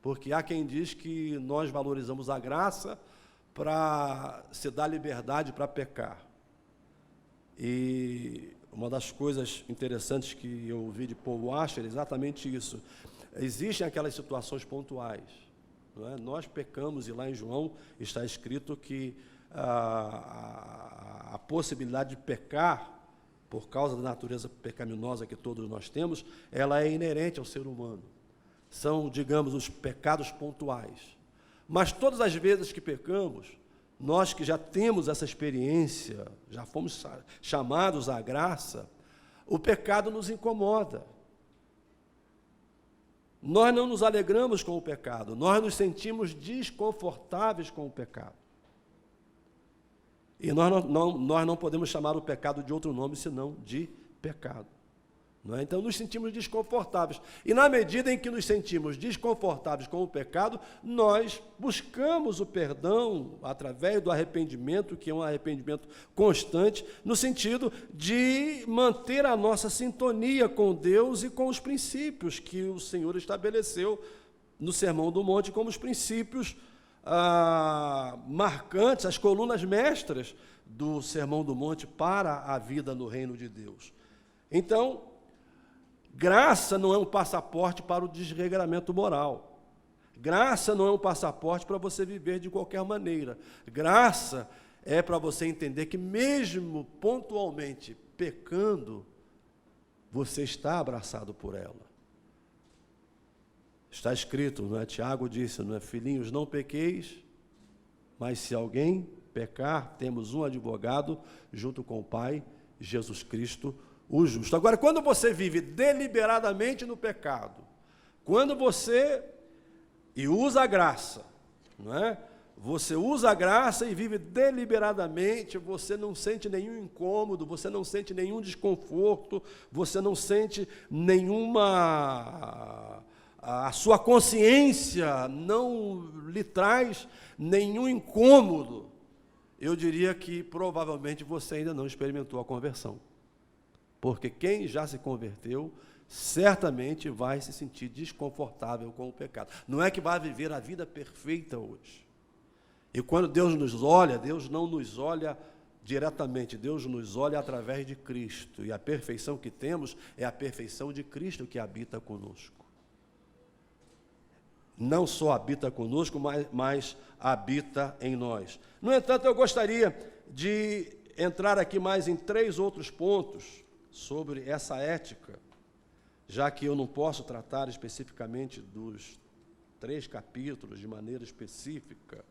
Porque há quem diz que nós valorizamos a graça para se dar liberdade para pecar. E uma das coisas interessantes que eu ouvi de Paul Washer é exatamente isso. Existem aquelas situações pontuais, não é? Nós pecamos, e lá em João está escrito que a possibilidade de pecar, por causa da natureza pecaminosa que todos nós temos, ela é inerente ao ser humano. São, digamos, os pecados pontuais. Mas todas as vezes que pecamos, nós que já temos essa experiência, já fomos chamados à graça, o pecado nos incomoda. Nós não nos alegramos com o pecado, nós nos sentimos desconfortáveis com o pecado. E nós não podemos chamar o pecado de outro nome, senão de pecado. Não é? Então, nos sentimos desconfortáveis. E na medida em que nos sentimos desconfortáveis com o pecado, nós buscamos o perdão através do arrependimento, que é um arrependimento constante, no sentido de manter a nossa sintonia com Deus e com os princípios que o Senhor estabeleceu no Sermão do Monte como os princípios marcantes, as colunas mestras do Sermão do Monte para a vida no reino de Deus. Então, graça não é um passaporte para o desregramento moral. Graça não é um passaporte para você viver de qualquer maneira. Graça é para você entender que mesmo pontualmente pecando, você está abraçado por ela. Está escrito, não é? Tiago disse, não é? Filhinhos, não pequeis, mas se alguém pecar, temos um advogado junto com o Pai, Jesus Cristo, o justo. Agora, quando você vive deliberadamente no pecado, quando você usa a graça, não é? Você usa a graça e vive deliberadamente, você não sente nenhum incômodo, você não sente nenhum desconforto, você não sente nenhuma... A sua consciência não lhe traz nenhum incômodo. Eu diria que provavelmente você ainda não experimentou a conversão. Porque quem já se converteu, certamente vai se sentir desconfortável com o pecado. Não é que vai viver a vida perfeita hoje. E quando Deus nos olha, Deus não nos olha diretamente, Deus nos olha através de Cristo. E a perfeição que temos é a perfeição de Cristo que habita conosco. Não só habita conosco, mas habita em nós. No entanto, eu gostaria de entrar aqui mais em 3 outros pontos sobre essa ética, já que eu não posso tratar especificamente dos 3 capítulos de maneira específica.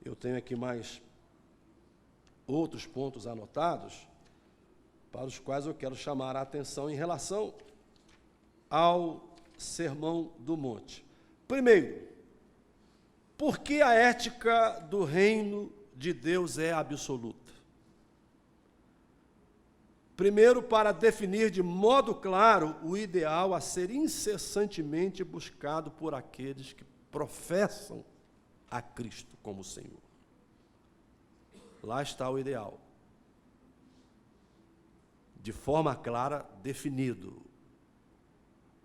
Eu tenho aqui mais outros pontos anotados, para os quais eu quero chamar a atenção em relação ao Sermão do Monte. Primeiro, por que a ética do reino de Deus é absoluta? Primeiro, para definir de modo claro o ideal a ser incessantemente buscado por aqueles que professam a Cristo como Senhor. Lá está o ideal. De forma clara, definido.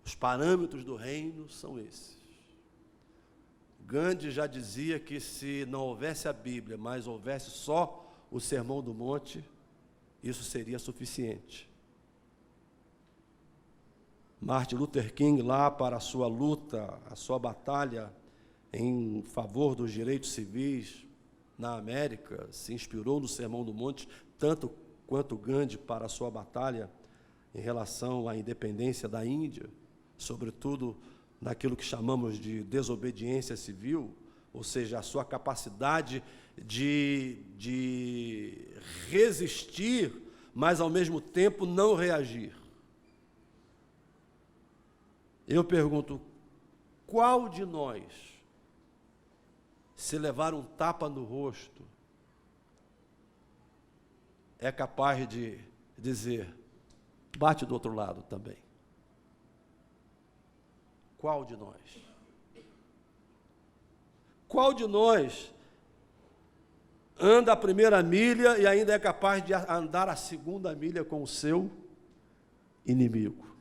Os parâmetros do reino são esses. Gandhi já dizia que se não houvesse a Bíblia, mas houvesse só o Sermão do Monte, isso seria suficiente. Martin Luther King, lá para a sua luta, a sua batalha em favor dos direitos civis na América, se inspirou no Sermão do Monte, tanto quanto Gandhi para a sua batalha em relação à independência da Índia, sobretudo naquilo que chamamos de desobediência civil, ou seja, a sua capacidade de resistir, mas ao mesmo tempo não reagir. Eu pergunto, qual de nós, se levar um tapa no rosto, é capaz de dizer, bate do outro lado também? Qual de nós? Qual de nós anda a primeira milha e ainda é capaz de andar a segunda milha com o seu inimigo?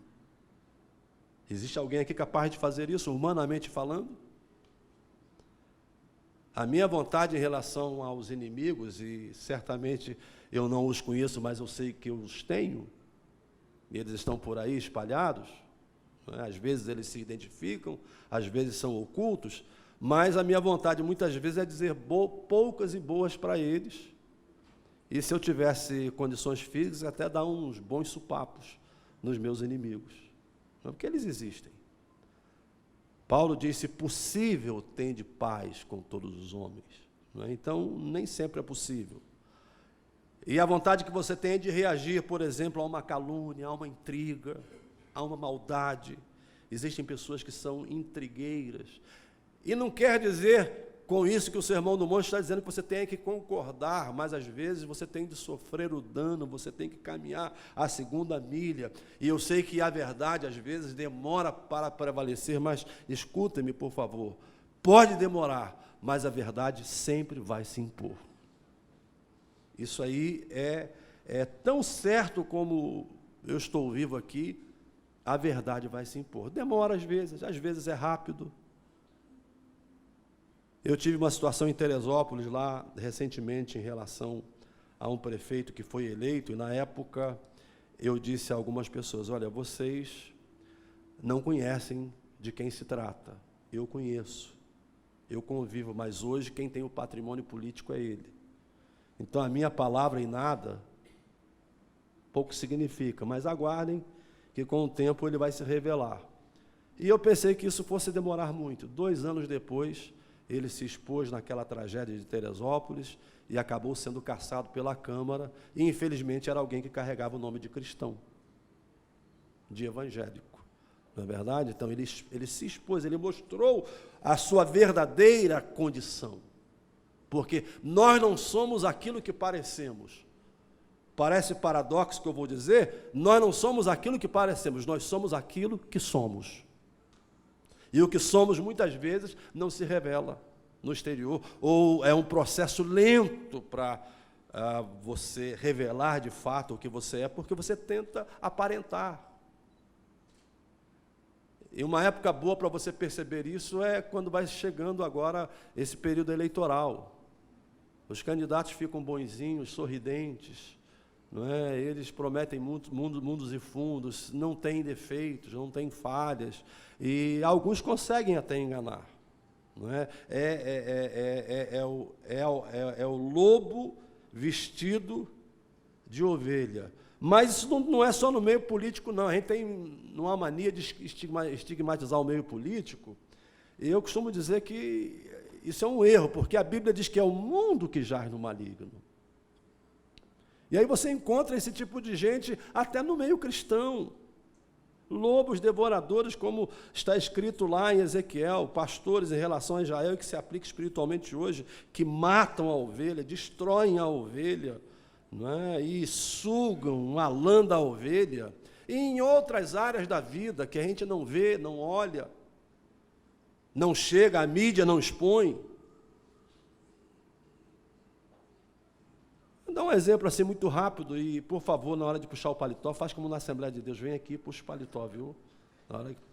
Existe alguém aqui capaz de fazer isso, humanamente falando? A minha vontade em relação aos inimigos, e certamente eu não os conheço, mas eu sei que eu os tenho, e eles estão por aí espalhados, né? Às vezes eles se identificam, às vezes são ocultos, mas a minha vontade muitas vezes é dizer poucas e boas para eles, e se eu tivesse condições físicas, até dar uns bons supapos nos meus inimigos, não, porque eles existem. Paulo disse, possível tende paz com todos os homens, não é? Então, nem sempre é possível. E a vontade que você tem é de reagir, por exemplo, a uma calúnia, a uma intriga, a uma maldade. Existem pessoas que são intrigueiras. E não quer dizer com isso que o Sermão do Monte está dizendo que você tem que concordar, mas às vezes você tem de sofrer o dano, você tem que caminhar a segunda milha. E eu sei que a verdade às vezes demora para prevalecer, mas escuta-me, por favor. Pode demorar, mas a verdade sempre vai se impor. Isso aí é tão certo como eu estou vivo aqui, a verdade vai se impor. Demora às vezes é rápido. Eu tive uma situação em Teresópolis, lá, recentemente, em relação a um prefeito que foi eleito, e na época eu disse a algumas pessoas, olha, vocês não conhecem de quem se trata, eu conheço, eu convivo, mas hoje quem tem o patrimônio político é ele. Então a minha palavra em nada, pouco significa, mas aguardem que com o tempo ele vai se revelar. E eu pensei que isso fosse demorar muito. 2 anos depois, ele se expôs naquela tragédia de Teresópolis e acabou sendo cassado pela Câmara, e infelizmente era alguém que carregava o nome de cristão, de evangélico, não é verdade? Então ele se expôs, ele mostrou a sua verdadeira condição, porque nós não somos aquilo que parecemos. Parece paradoxo que eu vou dizer, nós não somos aquilo que parecemos, nós somos aquilo que somos. E o que somos, muitas vezes, não se revela no exterior, ou é um processo lento para você revelar de fato o que você é, porque você tenta aparentar. E uma época boa para você perceber isso é quando vai chegando agora esse período eleitoral. Os candidatos ficam bonzinhos, sorridentes, não é? Eles prometem mundos e fundos, não têm defeitos, não têm falhas, e alguns conseguem até enganar. Não é? É o lobo vestido de ovelha. Mas isso não é só no meio político, não. A gente tem uma mania de estigmatizar o meio político, e eu costumo dizer que isso é um erro, porque a Bíblia diz que é o mundo que jaz no maligno. E aí você encontra esse tipo de gente até no meio cristão. Lobos devoradores, como está escrito lá em Ezequiel, pastores em relação a Israel, que se aplica espiritualmente hoje, que matam a ovelha, destroem a ovelha, não é? E sugam a lã da ovelha. E em outras áreas da vida que a gente não vê, não olha, não chega, a mídia não expõe. Vou dar um exemplo assim muito rápido e, por favor, na hora de puxar o paletó, faz como na Assembleia de Deus, vem aqui e puxa o paletó, viu?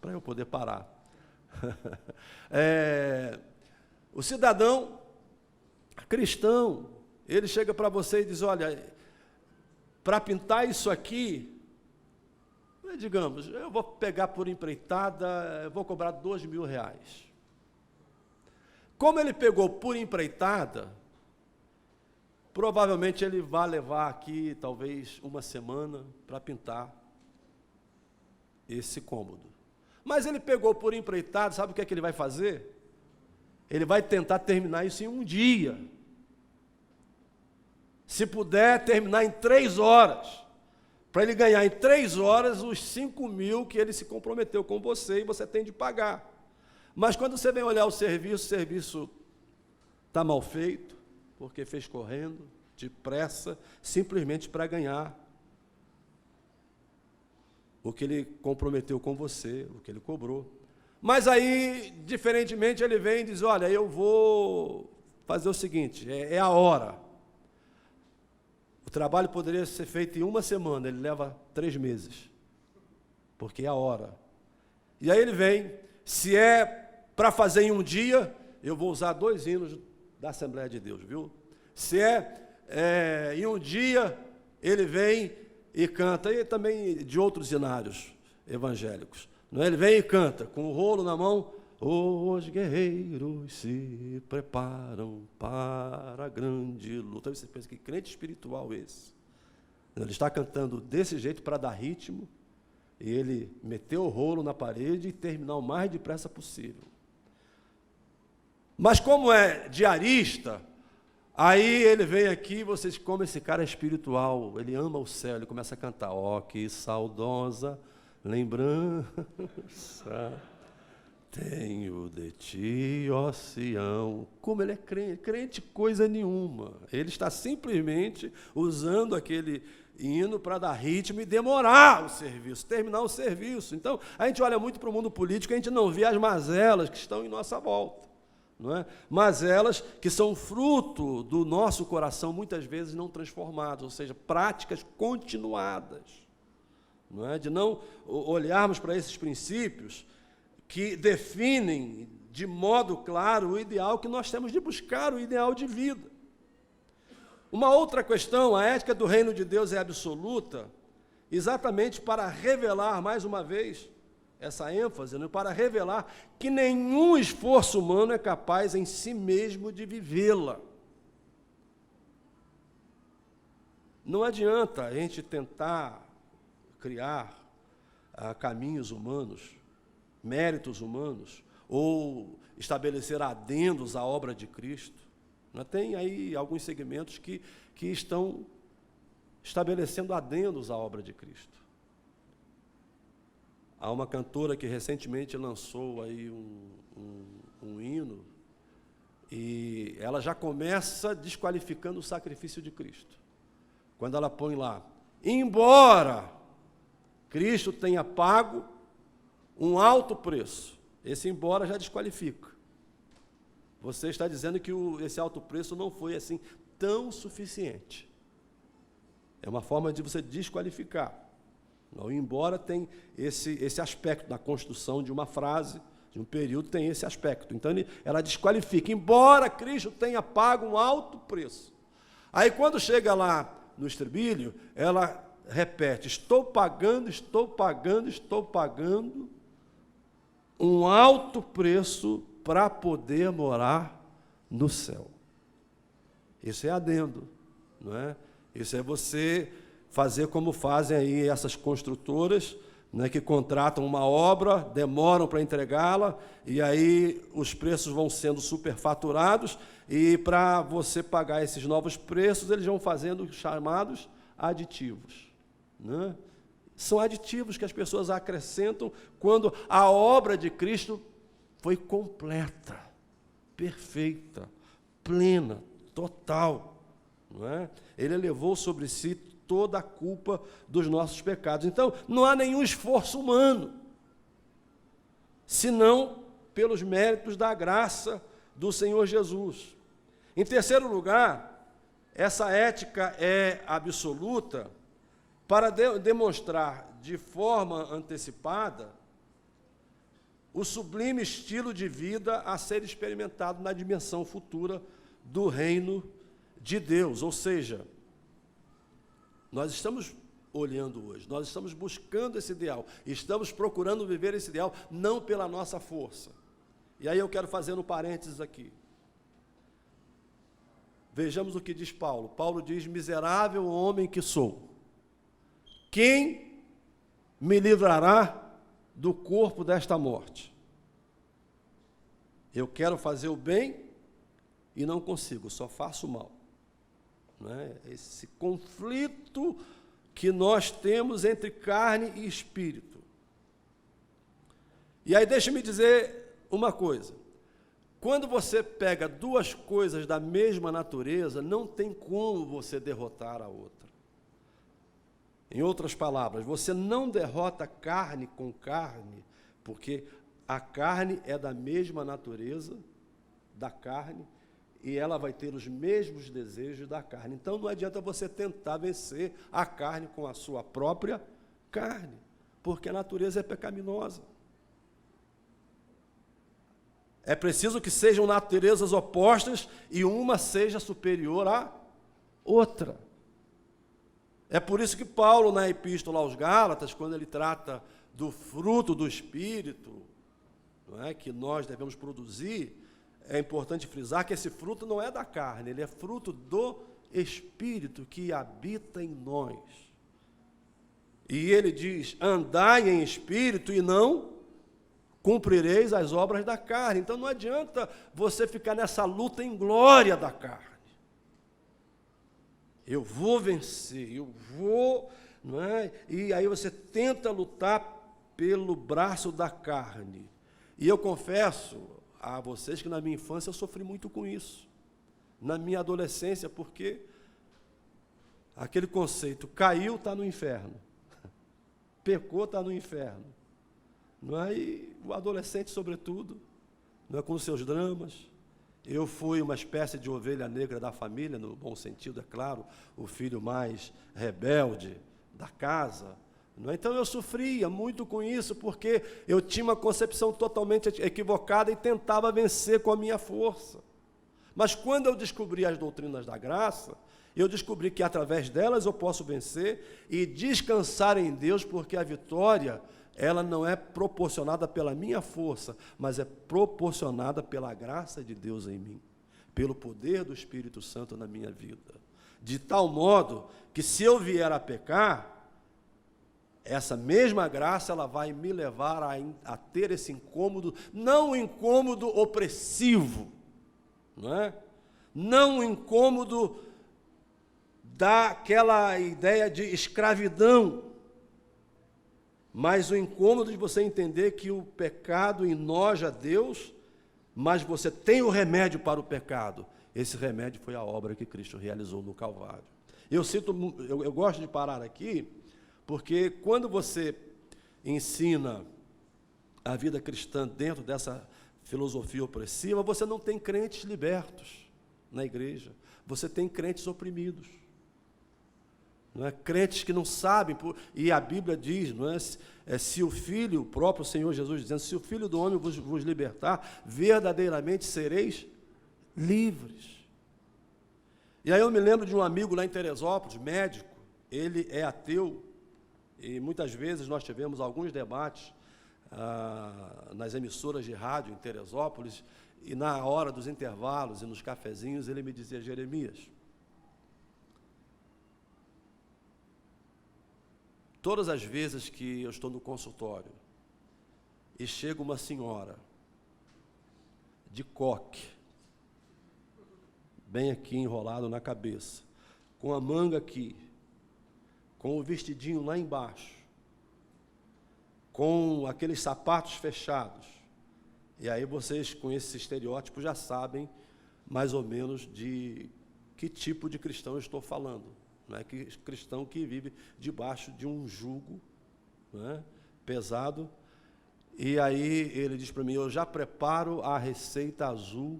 Para eu poder parar. O cidadão cristão, ele chega para você e diz, olha, para pintar isso aqui, digamos, eu vou pegar por empreitada, eu vou cobrar R$2.000. Como ele pegou por empreitada, provavelmente ele vai levar aqui, talvez, 1 semana para pintar esse cômodo. Mas ele pegou por empreitada, sabe o que é que ele vai fazer? Ele vai tentar terminar isso em 1 dia. Se puder, terminar em 3 horas. Para ele ganhar em 3 horas os 5.000 que ele se comprometeu com você e você tem de pagar. Mas quando você vem olhar o serviço está mal feito, porque fez correndo, depressa, simplesmente para ganhar o que ele comprometeu com você, o que ele cobrou. Mas aí, diferentemente, ele vem e diz, olha, eu vou fazer o seguinte, é a hora. O trabalho poderia ser feito em 1 semana, ele leva 3 meses, porque é a hora. E aí ele vem, se é para fazer em um dia, eu vou usar 2 hinos da Assembleia de Deus, viu? Se em um dia, ele vem e canta, e também de outros hinários evangélicos. Não é? Ele vem e canta, com o rolo na mão, os guerreiros se preparam para a grande luta. Aí você pensa, que crente espiritual esse? Ele está cantando desse jeito para dar ritmo, e ele meteu o rolo na parede e terminar o mais depressa possível. Mas como é diarista, aí ele vem aqui, vocês, como esse cara é espiritual, ele ama o céu, ele começa a cantar, ó, que saudosa lembrança tenho de ti, ó Sião. Como ele é crente, crente coisa nenhuma. Ele está simplesmente usando aquele hino para dar ritmo e demorar o serviço, terminar o serviço. Então, a gente olha muito para o mundo político, a gente não vê as mazelas que estão em nossa volta. Não é? Mazelas que são fruto do nosso coração, muitas vezes não transformados, ou seja, práticas continuadas. Não é? De não olharmos para esses princípios que definem de modo claro o ideal que nós temos de buscar, o ideal de vida. Uma outra questão, a ética do reino de Deus é absoluta, exatamente para revelar, mais uma vez, essa ênfase, né, para revelar que nenhum esforço humano é capaz em si mesmo de vivê-la. Não adianta a gente tentar criar caminhos humanos, méritos humanos, ou estabelecer adendos à obra de Cristo. Tem aí alguns segmentos que estão estabelecendo adendos à obra de Cristo. Há uma cantora que recentemente lançou aí um hino, e ela já começa desqualificando o sacrifício de Cristo. Quando ela põe lá, embora Cristo tenha pago um alto preço, esse embora já desqualifica. Você está dizendo que esse alto preço não foi assim tão suficiente. É uma forma de você desqualificar. Não, embora tem esse aspecto da construção de uma frase, de um período, tem esse aspecto. Então, ela desqualifica, embora Cristo tenha pago um alto preço. Aí, quando chega lá no estribilho, ela repete, estou pagando um alto preço para poder morar no céu. Isso é adendo, não é? Isso é você fazer como fazem aí essas construtoras, né, que contratam uma obra, demoram para entregá-la, e aí os preços vão sendo superfaturados, e para você pagar esses novos preços, eles vão fazendo chamados aditivos. Né? São aditivos que as pessoas acrescentam quando a obra de Cristo foi completa, perfeita, plena, total. Não é? Ele levou sobre si toda a culpa dos nossos pecados. Então, não há nenhum esforço humano, senão pelos méritos da graça do Senhor Jesus. Em terceiro lugar, essa ética é absoluta para demonstrar de forma antecipada o sublime estilo de vida a ser experimentado na dimensão futura do reino de Deus. Ou seja, nós estamos olhando hoje, nós estamos buscando esse ideal, estamos procurando viver esse ideal, não pela nossa força. E aí eu quero fazer um parênteses aqui. Vejamos o que diz Paulo. Paulo diz, miserável homem que sou, quem me livrará do corpo desta morte? Eu quero fazer o bem e não consigo, só faço o mal. Não é? Esse conflito que nós temos entre carne e espírito. E aí deixa-me dizer uma coisa. Quando você pega duas coisas da mesma natureza, não tem como você derrotar a outra. Em outras palavras, você não derrota carne com carne, porque a carne é da mesma natureza da carne, e ela vai ter os mesmos desejos da carne. Então, não adianta você tentar vencer a carne com a sua própria carne, porque a natureza é pecaminosa. É preciso que sejam naturezas opostas e uma seja superior à outra. É por isso que Paulo, na Epístola aos Gálatas, quando ele trata do fruto do Espírito, não é, que nós devemos produzir, é importante frisar que esse fruto não é da carne, ele é fruto do Espírito que habita em nós. E ele diz: andai em espírito e não cumprireis as obras da carne. Então não adianta você ficar nessa luta em glória da carne. Eu vou vencer, eu vou, não é? E aí você tenta lutar pelo braço da carne. E eu confesso a vocês que na minha infância eu sofri muito com isso. Na minha adolescência, porque aquele conceito, caiu, está no inferno. Pecou, está no inferno. Não é? E o adolescente, sobretudo, não é, com os seus dramas. Eu fui uma espécie de ovelha negra da família, no bom sentido, é claro, o filho mais rebelde da casa. Não é? Então eu sofria muito com isso, porque eu tinha uma concepção totalmente equivocada e tentava vencer com a minha força. Mas quando eu descobri as doutrinas da graça, eu descobri que através delas eu posso vencer e descansar em Deus, porque a vitória, ela não é proporcionada pela minha força, mas é proporcionada pela graça de Deus em mim, pelo poder do Espírito Santo na minha vida. De tal modo que se eu vier a pecar, essa mesma graça ela vai me levar a ter esse incômodo, não um incômodo opressivo, não é? Não um incômodo daquela ideia de escravidão, mas o incômodo de você entender que o pecado enoja a Deus, mas você tem o remédio para o pecado. Esse remédio foi a obra que Cristo realizou no Calvário. Eu gosto de parar aqui, porque quando você ensina a vida cristã dentro dessa filosofia opressiva, você não tem crentes libertos na igreja, você tem crentes oprimidos. Não é? Crentes que não sabem, e a Bíblia diz, não é? Se o Filho, o próprio Senhor Jesus dizendo, se o Filho do homem vos libertar, verdadeiramente sereis livres. E aí eu me lembro de um amigo lá em Teresópolis, médico, ele é ateu, e muitas vezes nós tivemos alguns debates nas emissoras de rádio em Teresópolis, e na hora dos intervalos e nos cafezinhos ele me dizia: Jeremias, todas as vezes que eu estou no consultório e chega uma senhora de coque, bem aqui enrolado na cabeça, com a manga aqui, com o vestidinho lá embaixo, com aqueles sapatos fechados, e aí vocês com esse estereótipo já sabem mais ou menos de que tipo de cristão eu estou falando. Não é? Que cristão que vive debaixo de um jugo, não é? Pesado. E aí ele diz para mim: eu já preparo a receita azul,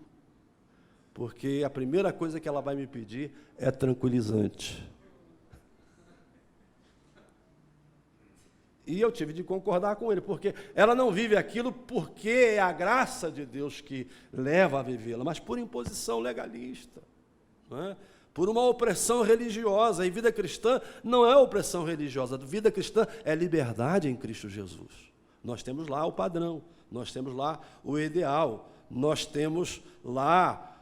porque a primeira coisa que ela vai me pedir é tranquilizante. E eu tive de concordar com ele, porque ela não vive aquilo porque é a graça de Deus que leva a vivê-la, mas por imposição legalista, não é? Por uma opressão religiosa. E vida cristã não é opressão religiosa, vida cristã é liberdade em Cristo Jesus. Nós temos lá o padrão, nós temos lá o ideal, nós temos lá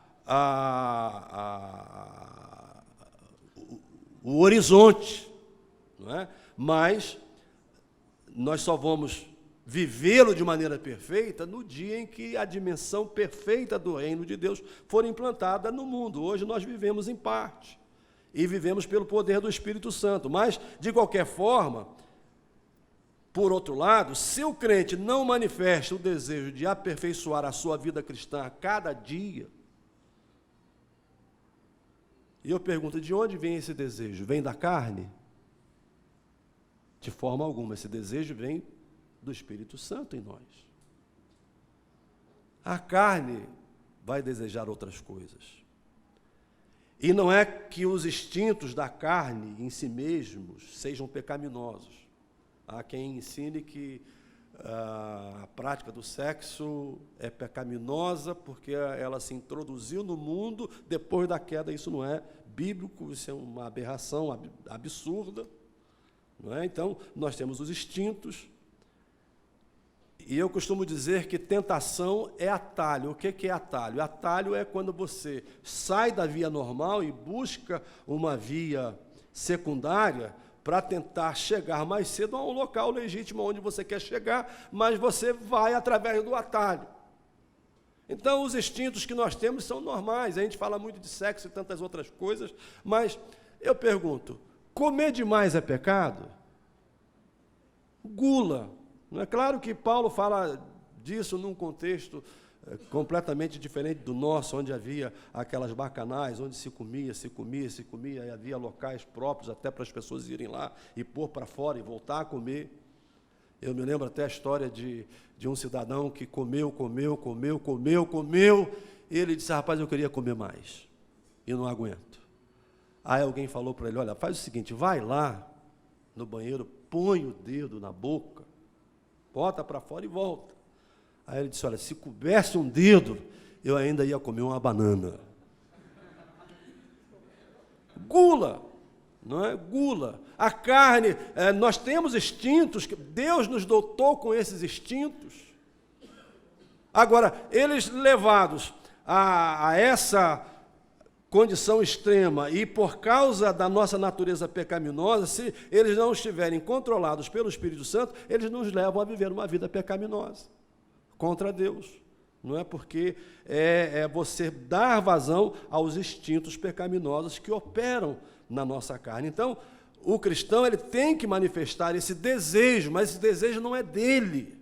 o horizonte, não é? Mas nós só vamos vivê-lo de maneira perfeita no dia em que a dimensão perfeita do reino de Deus for implantada no mundo. Hoje nós vivemos em parte, e vivemos pelo poder do Espírito Santo, mas, de qualquer forma, por outro lado, se o crente não manifesta o desejo de aperfeiçoar a sua vida cristã a cada dia, e eu pergunto, de onde vem esse desejo? Vem da carne? De forma alguma, esse desejo vem do Espírito Santo em nós. A carne vai desejar outras coisas. E não é que os instintos da carne em si mesmos sejam pecaminosos. Há quem ensine que a prática do sexo é pecaminosa porque ela se introduziu no mundo depois da queda. Isso não é bíblico, isso é uma aberração absurda, não é? Então, nós temos os instintos, e eu costumo dizer que tentação é atalho. O que é atalho? Atalho é quando você sai da via normal e busca uma via secundária para tentar chegar mais cedo a um local legítimo onde você quer chegar, mas você vai através do atalho. Então, os instintos que nós temos são normais. A gente fala muito de sexo e tantas outras coisas, mas eu pergunto, comer demais é pecado? Gula. Não é claro que Paulo fala disso num contexto completamente diferente do nosso, onde havia aquelas bacanais, onde se comia, e havia locais próprios até para as pessoas irem lá e pôr para fora e voltar a comer. Eu me lembro até a história de um cidadão que comeu, e ele disse, rapaz, eu queria comer mais, e não aguento. Aí alguém falou para ele, olha, faz o seguinte, vai lá no banheiro, põe o dedo na boca, bota para fora e volta. Aí ele disse, olha, se coubesse um dedo, eu ainda ia comer uma banana. Gula, não é? Gula. A carne, nós temos instintos, Deus nos dotou com esses instintos. Agora, eles levados a essa condição extrema e por causa da nossa natureza pecaminosa, se eles não estiverem controlados pelo Espírito Santo, eles nos levam a viver uma vida pecaminosa contra Deus. Não é porque é você dar vazão aos instintos pecaminosos que operam na nossa carne. Então, o cristão ele tem que manifestar esse desejo, mas esse desejo não é dele.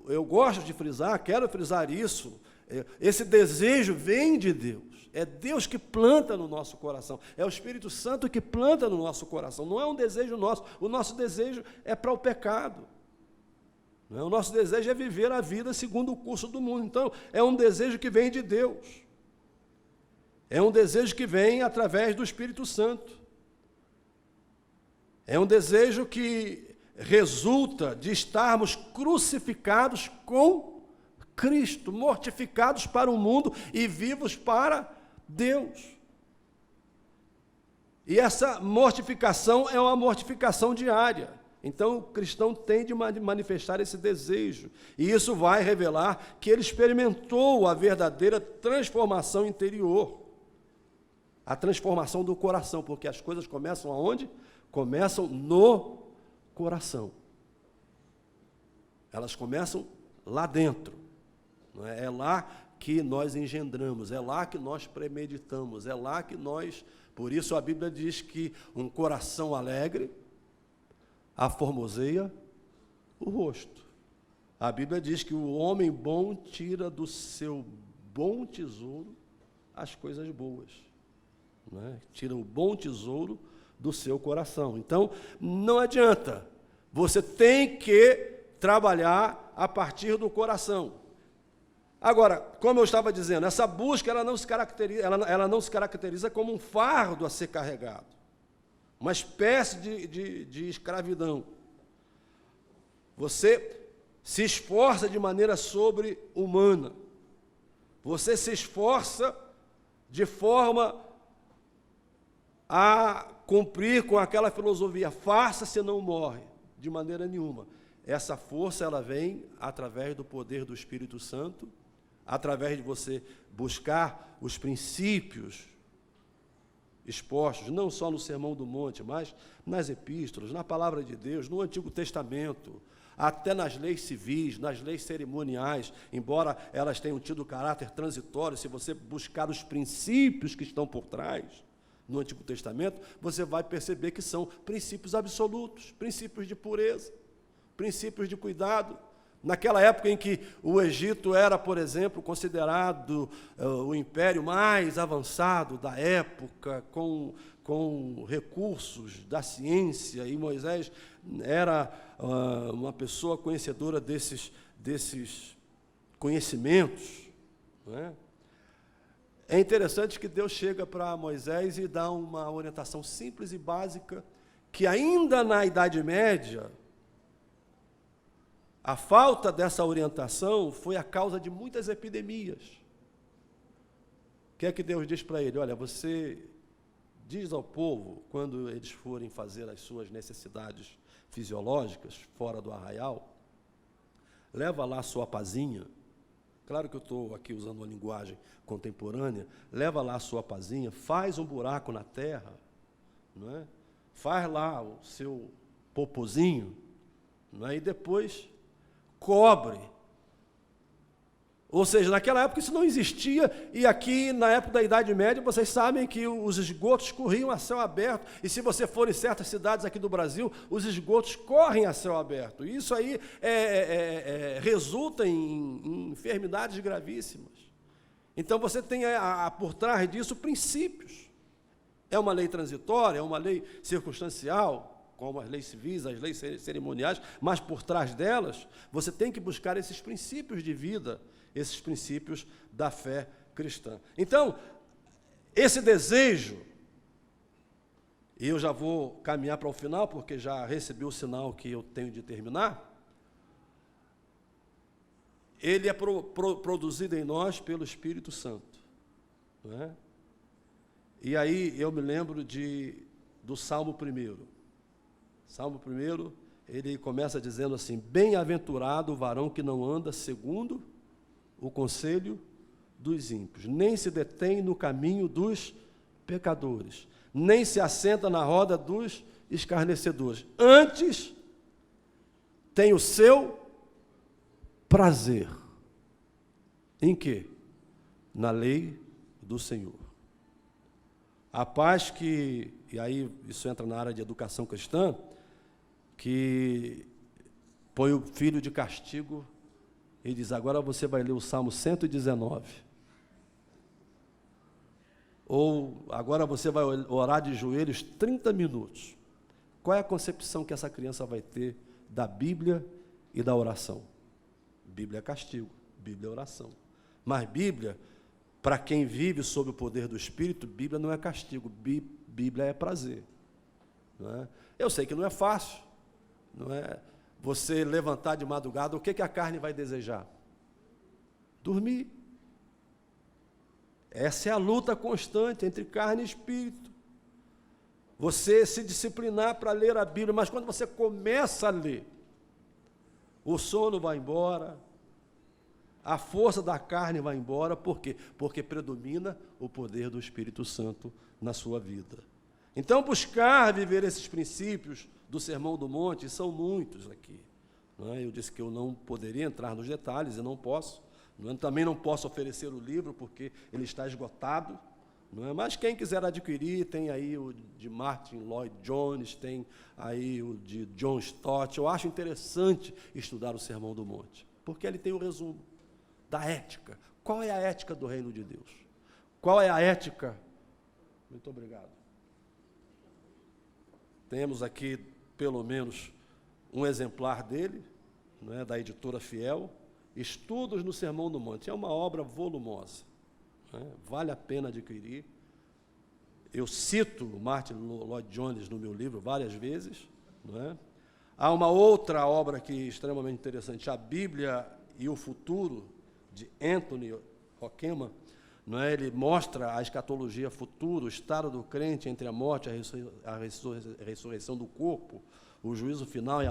Eu gosto de frisar, quero frisar isso, esse desejo vem de Deus. É Deus que planta no nosso coração. É o Espírito Santo que planta no nosso coração. Não é um desejo nosso. O nosso desejo é para o pecado. Não é? O nosso desejo é viver a vida segundo o curso do mundo. Então, é um desejo que vem de Deus. É um desejo que vem através do Espírito Santo. É um desejo que resulta de estarmos crucificados com Cristo, mortificados para o mundo e vivos para Deus. E essa mortificação é uma mortificação diária. Então, o cristão tem de manifestar esse desejo. E isso vai revelar que ele experimentou a verdadeira transformação interior. A transformação do coração, porque as coisas começam aonde? Começam no coração. Elas começam lá dentro. Não é? É lá que nós engendramos, é lá que nós premeditamos, é lá que nós... Por isso a Bíblia diz que um coração alegre aformoseia o rosto. A Bíblia diz que o homem bom tira do seu bom tesouro as coisas boas. Não é? Tira o bom tesouro do seu coração. Então, não adianta. Você tem que trabalhar a partir do coração. Agora, como eu estava dizendo, essa busca ela não se caracteriza como um fardo a ser carregado, uma espécie de escravidão. Você se esforça de maneira sobre-humana. Você se esforça de forma a cumprir com aquela filosofia, faça se não morre, de maneira nenhuma. Essa força ela vem através do poder do Espírito Santo, através de você buscar os princípios expostos, não só no Sermão do Monte, mas nas epístolas, na Palavra de Deus, no Antigo Testamento, até nas leis civis, nas leis cerimoniais, embora elas tenham tido caráter transitório, se você buscar os princípios que estão por trás, no Antigo Testamento, você vai perceber que são princípios absolutos, princípios de pureza, princípios de cuidado. Naquela época em que o Egito era, por exemplo, considerado o império mais avançado da época, com recursos da ciência, e Moisés era uma pessoa conhecedora desses conhecimentos, não é? É interessante que Deus chega para Moisés e dá uma orientação simples e básica, que ainda na Idade Média, A falta dessa orientação foi a causa de muitas epidemias. O que é que Deus diz para ele? Olha, você diz ao povo, quando eles forem fazer as suas necessidades fisiológicas, fora do arraial, leva lá a sua pazinha. Claro que eu estou aqui usando uma linguagem contemporânea. Leva lá a sua pazinha, faz um buraco na terra, não é? Faz lá o seu popozinho, não é? E depois cobre. Ou seja, naquela época isso não existia, e aqui na época da Idade Média, vocês sabem que os esgotos corriam a céu aberto, e se você for em certas cidades aqui do Brasil, os esgotos correm a céu aberto. E isso aí resulta em enfermidades gravíssimas. Então você tem por trás disso princípios. É uma lei transitória, é uma lei circunstancial, como as leis civis, as leis cerimoniais, mas por trás delas, você tem que buscar esses princípios de vida, esses princípios da fé cristã. Então, esse desejo, e eu já vou caminhar para o final, porque já recebi o sinal que eu tenho de terminar, ele é produzido em nós pelo Espírito Santo. Não é? E aí eu me lembro do Salmo 1. Salmo 1, ele começa dizendo assim: bem-aventurado o varão que não anda segundo o conselho dos ímpios, nem se detém no caminho dos pecadores, nem se assenta na roda dos escarnecedores. Antes, tem o seu prazer. Em quê? Na lei do Senhor. A paz que, e aí isso entra na área de educação cristã, que põe o filho de castigo e diz: agora você vai ler o Salmo 119. Ou agora você vai orar de joelhos 30 minutos. Qual é a concepção que essa criança vai ter da Bíblia e da oração? Bíblia é castigo, Bíblia é oração. Mas Bíblia, para quem vive sob o poder do Espírito, Bíblia não é castigo, Bíblia é prazer. Não é? Eu sei que não é fácil, não é? Você levantar de madrugada, o que a carne vai desejar? Dormir. Essa é a luta constante entre carne e espírito. Você se disciplinar para ler a Bíblia, mas quando você começa a ler, o sono vai embora, a força da carne vai embora. Por quê? Porque predomina o poder do Espírito Santo na sua vida. Então, buscar viver esses princípios do Sermão do Monte, são muitos aqui. Não é? Eu disse que eu não poderia entrar nos detalhes, e não posso. Não é? Também não posso oferecer o livro, porque ele está esgotado. Não é? Mas quem quiser adquirir, tem aí o de Martin Lloyd Jones, tem aí o de John Stott. Eu acho interessante estudar o Sermão do Monte, porque ele tem o resumo da ética. Qual é a ética do reino de Deus? Qual é a ética? Muito obrigado. Temos aqui, pelo menos, um exemplar dele, não é, da editora Fiel, Estudos no Sermão do Monte. É uma obra volumosa, não é? Vale a pena adquirir. Eu cito Martin Lloyd Jones no meu livro várias vezes. Não é? Há uma outra obra aqui extremamente interessante, A Bíblia e o Futuro, de Anthony Hoekema. Não é? Ele mostra a escatologia futura, o estado do crente entre a morte e a ressurreição do corpo, o juízo final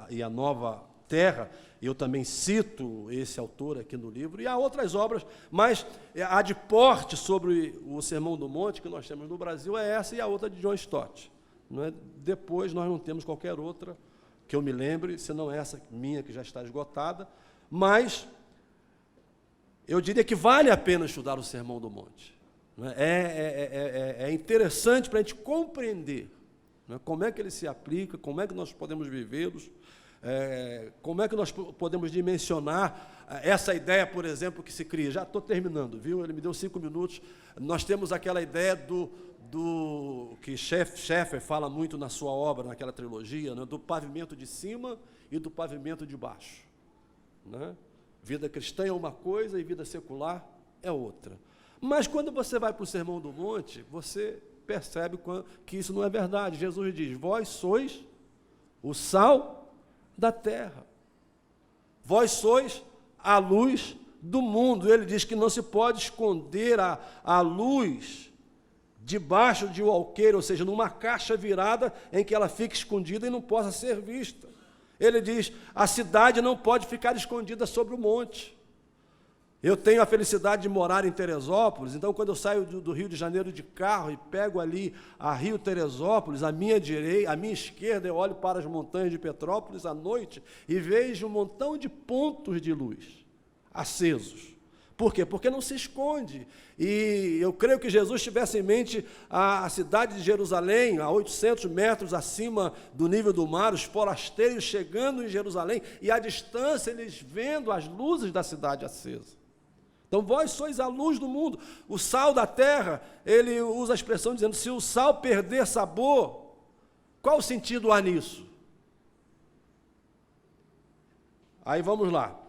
e a nova terra. Eu também cito esse autor aqui no livro, e há outras obras, mas a de porte sobre o Sermão do Monte que nós temos no Brasil é essa, e a outra de John Stott. Não é? Depois nós não temos qualquer outra que eu me lembre, senão essa minha que já está esgotada, mas eu diria que vale a pena estudar o Sermão do Monte. Não é? É interessante para a gente compreender, não é? Como é que ele se aplica, como é que nós podemos vivê-los, como é que nós podemos dimensionar essa ideia, por exemplo, que se cria. Já estou terminando, viu? Ele me deu 5 minutos. Nós temos aquela ideia do que Schaeffer fala muito na sua obra, naquela trilogia, né? Do pavimento de cima e do pavimento de baixo. Né? Vida cristã é uma coisa e vida secular é outra. Mas quando você vai para o Sermão do Monte, você percebe que isso não é verdade. Jesus diz: vós sois o sal da terra. Vós sois a luz do mundo. Ele diz que não se pode esconder a luz debaixo de um alqueire, ou seja, numa caixa virada em que ela fique escondida e não possa ser vista. Ele diz, a cidade não pode ficar escondida sobre o monte. Eu tenho a felicidade de morar em Teresópolis, então quando eu saio do Rio de Janeiro de carro e pego ali a Rio Teresópolis, à minha direita, à minha esquerda, eu olho para as montanhas de Petrópolis à noite e vejo um montão de pontos de luz acesos. Por quê? Porque não se esconde. E eu creio que Jesus tivesse em mente a cidade de Jerusalém, a 800 metros acima do nível do mar, os forasteiros chegando em Jerusalém, e à distância eles vendo as luzes da cidade acesa. Então, vós sois a luz do mundo. O sal da terra, ele usa a expressão dizendo, se o sal perder sabor, qual o sentido há nisso? Aí vamos lá.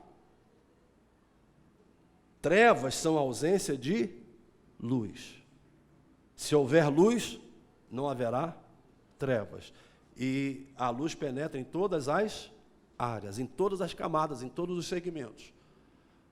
Trevas são a ausência de luz. Se houver luz, não haverá trevas. E a luz penetra em todas as áreas, em todas as camadas, em todos os segmentos.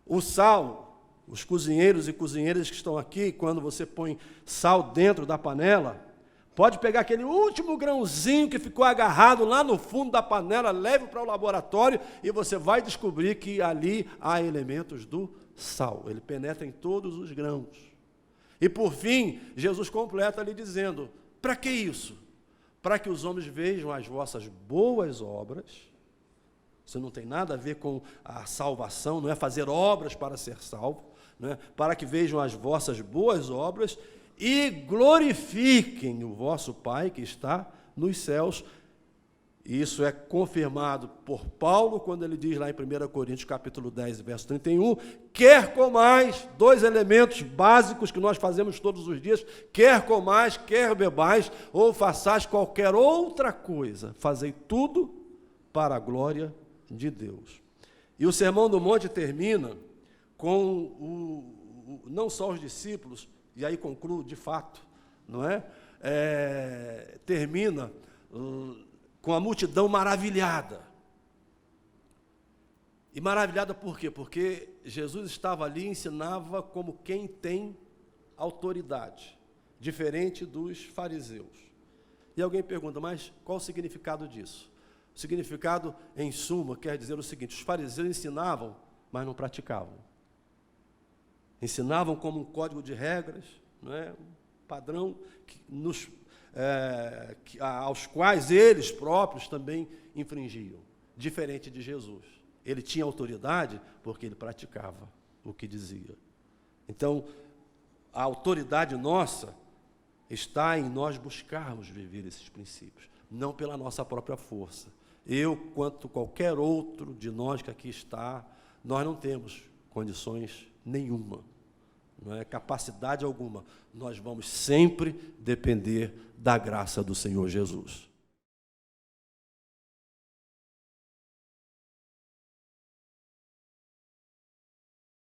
O sal, os cozinheiros e cozinheiras que estão aqui, quando você põe sal dentro da panela, pode pegar aquele último grãozinho que ficou agarrado lá no fundo da panela, leve para o laboratório e você vai descobrir que ali há elementos do sal. Ele penetra em todos os grãos. E por fim, Jesus completa ali dizendo, para que isso? Para que os homens vejam as vossas boas obras. Isso não tem nada a ver com a salvação, não é fazer obras para ser salvo, né? Para que vejam as vossas boas obras e glorifiquem o vosso Pai que está nos céus. Isso é confirmado por Paulo, quando ele diz lá em 1 Coríntios, capítulo 10, verso 31, quer comais, dois elementos básicos que nós fazemos todos os dias, quer comais, quer bebais, ou façais qualquer outra coisa, fazei tudo para a glória de Deus. E o Sermão do Monte termina com não só os discípulos, e aí concluo de fato, não é? Termina com a multidão maravilhada. E maravilhada por quê? Porque Jesus estava ali e ensinava como quem tem autoridade, diferente dos fariseus. E alguém pergunta, mas qual o significado disso? O significado, em suma, quer dizer o seguinte, os fariseus ensinavam, mas não praticavam. Ensinavam como um código de regras, não é? Um padrão aos quais eles próprios também infringiam, diferente de Jesus. Ele tinha autoridade porque ele praticava o que dizia. Então, a autoridade nossa está em nós buscarmos viver esses princípios, não pela nossa própria força. Eu, quanto qualquer outro de nós que aqui está, nós não temos condições nenhuma, não é capacidade alguma. Nós vamos sempre depender da graça do Senhor Jesus.